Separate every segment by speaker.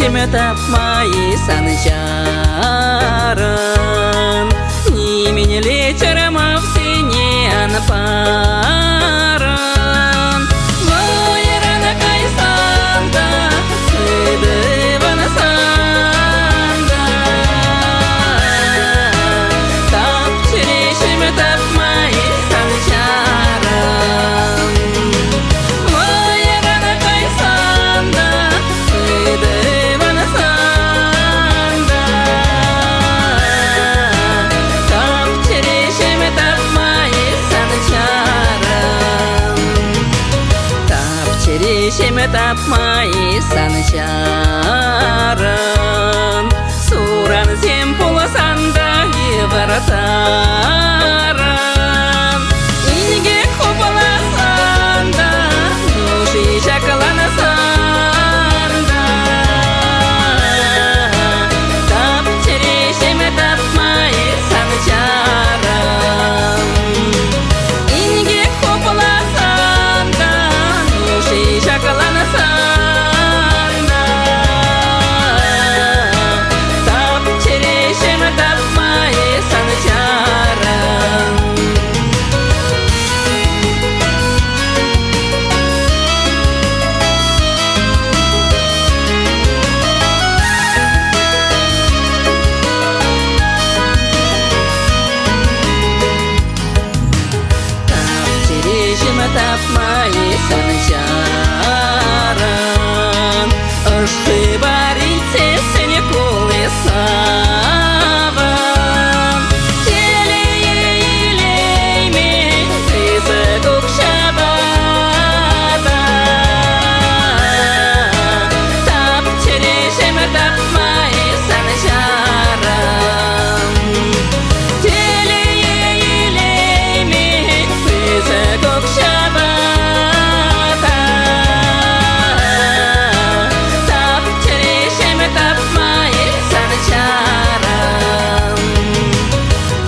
Speaker 1: Çirişimi tapmayı sanışarın Niminili çırımıp seni anıparın Loyarını kaysan da Sıydı bana sanda Tap çirişimi tapmayı sanışarın Loyarını kaysan da Sıydı bana sanda Tap çirişimi tapmayı sanışarın Tap çirişimi tapmayı sanışarın Suran sen pulasan da yıvaratarın İnge kopalasan da Nuşi şakalanasan da Tap çirişimi tapmayı sanışarın İnge kopalasan da Nuşi şakalanasan da Tap çirişimi tapmayı sanışarın Çirişimi tapmayı sanışarın Aşkı baritse seni kulisavın Teleyeylemin kızı kukşabada Tap çirişimi tapmayı sanışarın Teleyeylemin kızı kukşabada Tap çirişimi tapmayı sanışarın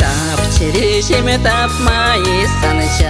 Speaker 1: Tap çirişimi tapmayı sanışarın